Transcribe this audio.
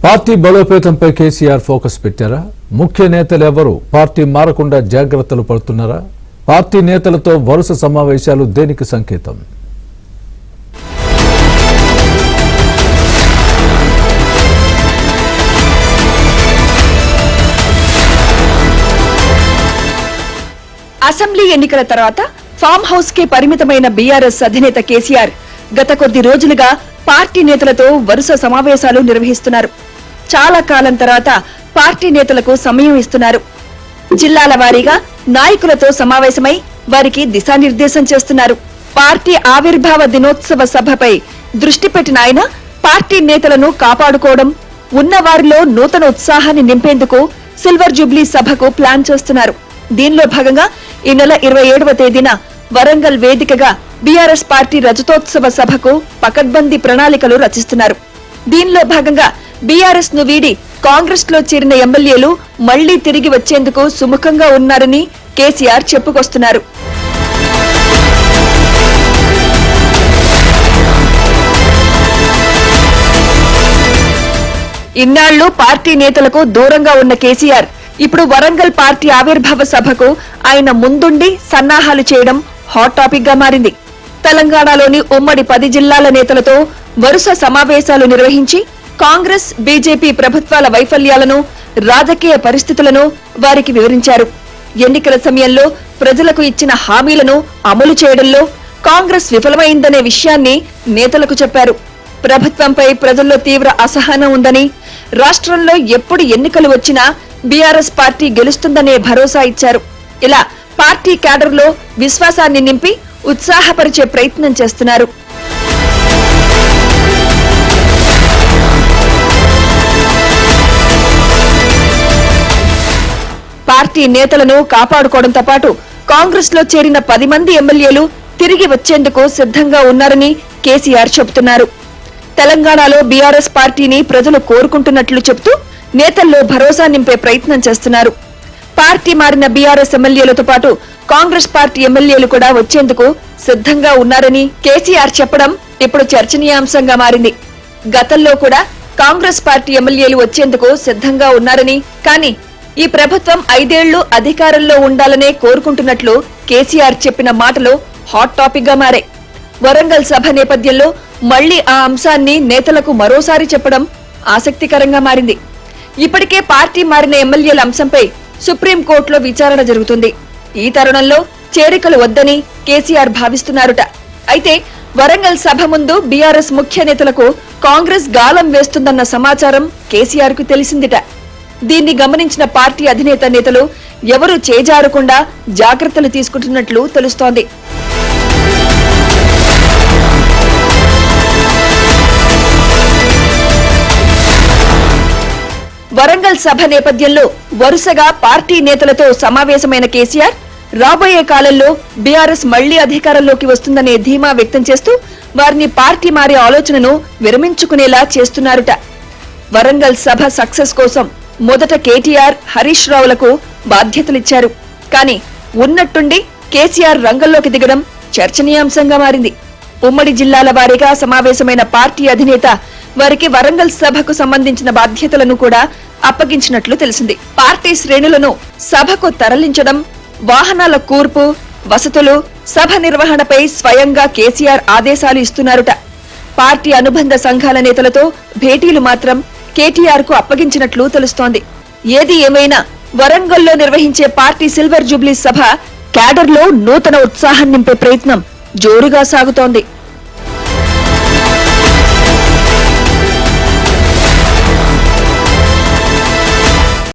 Party బలోపేతంపై KCR focus పెట్టారా? ముఖ్య నేతలెవరూ party మారకుండా జాగ్రత్తలు పడుతున్నారా? పార్టీ నేతలతో వరుస సమావేశాలు దేనికి సంకేతం? అసెంబ్లీ ఎన్నికల తర్వాత ఫామ్ హౌస్ కే పరిమితమైన బీఆర్ఎస్ అధినేత కేసీఆర్ గత కొద్ది రోజులుగా పార్టీ నేతలతో వరుస సమావేశాలు నిర్వహిస్తున్నారు. చాలా కాలం తర్వాత పార్టీ నేతలకు సమయం ఇస్తున్నారు. జిల్లాల వారీగా నాయకులతో సమావేశమై వారికి దిశానిర్దేశం చేస్తున్నారు. పార్టీ ఆవిర్భావ దినోత్సవ సభపై దృష్టి పెట్టిన ఆయన పార్టీ నేతలను కాపాడుకోవడం, ఉన్నవారిలో నూతన ఉత్సాహాన్ని నింపేందుకు సిల్వర్ జూబ్లీ సభకు ప్లాన్ చేస్తున్నారు. దీనిలో భాగంగా ఈ నెల 27వ తేదీన వరంగల్ వేదికగా బీఆర్ఎస్ పార్టీ రజతోత్సవ సభకు పకడ్బందీ ప్రణాళికలు రచిస్తున్నారు. దీనిలో భాగంగా బీఆర్ఎస్ ను వీడి కాంగ్రెస్ లో చేరిన ఎమ్మెల్యేలు మళ్లీ తిరిగి వచ్చేందుకు సుముఖంగా ఉన్నారని కేసీఆర్ చెప్పుకొస్తున్నారు. ఇన్నాళ్లు పార్టీ నేతలకు దూరంగా ఉన్న కేసీఆర్ ఇప్పుడు వరంగల్ పార్టీ ఆవిర్భావ సభకు ఆయన ముందుండి సన్నాహాలు చేయడం హాట్ టాపిక్ గా మారింది. తెలంగాణలోని ఉమ్మడి 10 జిల్లాల నేతలతో వరుస సమావేశాలు నిర్వహించి కాంగ్రెస్, బీజేపీ ప్రభుత్వాల వైఫల్యాలను, రాజకీయ పరిస్థితులను వారికి వివరించారు. ఎన్నికల సమయంలో ప్రజలకు ఇచ్చిన హామీలను అమలు చేయడంలో కాంగ్రెస్ విఫలమైందనే విషయాన్ని నేతలకు చెప్పారు. ప్రభుత్వంపై ప్రజల్లో తీవ్ర అసహనం ఉందని, రాష్ట్రంలో ఎప్పుడు ఎన్నికలు వచ్చినా బీఆర్ఎస్ పార్టీ గెలుస్తుందనే భరోసా ఇచ్చారు. ఇలా పార్టీ క్యాడర్లో విశ్వాసాన్ని నింపి ఉత్సాహపరిచే ప్రయత్నం చేస్తున్నారు. పార్టీ నేతలను కాపాడుకోవడంతో పాటు కాంగ్రెస్ లో చేరిన 10 మంది ఎమ్మెల్యేలు తిరిగి వచ్చేందుకు సిద్ధంగా ఉన్నారని కేసీఆర్ చెబుతున్నారు. తెలంగాణలో బీఆర్ఎస్ పార్టీని ప్రజలు కోరుకుంటున్నట్లు చెబుతూ నేతల్లో భరోసా నింపే ప్రయత్నం చేస్తున్నారు. పార్టీ మారిన బీఆర్ఎస్ ఎమ్మెల్యేలతో పాటు కాంగ్రెస్ పార్టీ ఎమ్మెల్యేలు కూడా వచ్చేందుకు సిద్ధంగా ఉన్నారని కేసీఆర్ చెప్పడం ఇప్పుడు చర్చనీయాంశంగా మారింది. గతంలో కూడా కాంగ్రెస్ పార్టీ ఎమ్మెల్యేలు వచ్చేందుకు సిద్ధంగా ఉన్నారని, కానీ ఈ ప్రభుత్వం 5 ఏళ్లు అధికారంలో ఉండాలనే కోరుకుంటున్నట్లు కేసీఆర్ చెప్పిన మాటలు హాట్ టాపిక్ గా మారాయి. వరంగల్ సభ నేపథ్యంలో మళ్లీ ఆ అంశాన్ని నేతలకు మరోసారి చెప్పడం ఆసక్తికరంగా మారింది. ఇప్పటికే పార్టీ మారిన ఎమ్మెల్యేల అంశంపై సుప్రీంకోర్టులో విచారణ జరుగుతుంది. ఈ తరుణంలో చేరికలు వద్దని కేసీఆర్ భావిస్తున్నారుట. అయితే వరంగల్ సభ ముందు బీఆర్ఎస్ ముఖ్య నేతలకు కాంగ్రెస్ గాలం వేస్తుందన్న సమాచారం కేసీఆర్ కు తెలిసిందిట. దీన్ని గమనించిన పార్టీ అధినేత నేతలు ఎవరూ చేజారకుండా జాగ్రత్తలు తీసుకుంటున్నట్లు తెలుస్తోంది. వరంగల్ సభ నేపథ్యంలో వరుసగా పార్టీ నేతలతో సమావేశమైన కేసీఆర్ రాబోయే కాలంలో బీఆర్ఎస్ మళ్లీ అధికారంలోకి వస్తుందనే ధీమా వ్యక్తం చేస్తూ వారిని పార్టీ మారే ఆలోచనను విరమించుకునేలా చేస్తున్నారుట. వరంగల్ సభ సక్సెస్ కోసం మొదట కేటీఆర్, హరీష్ రావులకు బాధ్యతలిచ్చారు. కానీ ఉన్నట్టుండి కేసీఆర్ రంగంలోకి దిగడం చర్చనీయాంశంగా మారింది. ఉమ్మడి జిల్లాల వారీగా సమావేశమైన పార్టీ అధినేత వారికి వరంగల్ సభకు సంబంధించిన బాధ్యతలను కూడా అప్పగించినట్లు తెలిసింది. పార్టీ శ్రేణులను సభకు తరలించడం, వాహనాల కూర్పు, వసతులు, సభ నిర్వహణపై స్వయంగా కేసీఆర్ ఆదేశాలు ఇస్తున్నారుట. పార్టీ అనుబంధ సంఘాల నేతలతో భేటీలు మాత్రం కేటీఆర్ కు అప్పగించినట్లు తెలుస్తోంది. ఏది ఏమైనా వరంగల్లో నిర్వహించే పార్టీ సిల్వర్ జూబ్లీ సభ క్యాడర్లో నూతన ఉత్సాహం నింపే ప్రయత్నం జోరుగా సాగుతోంది.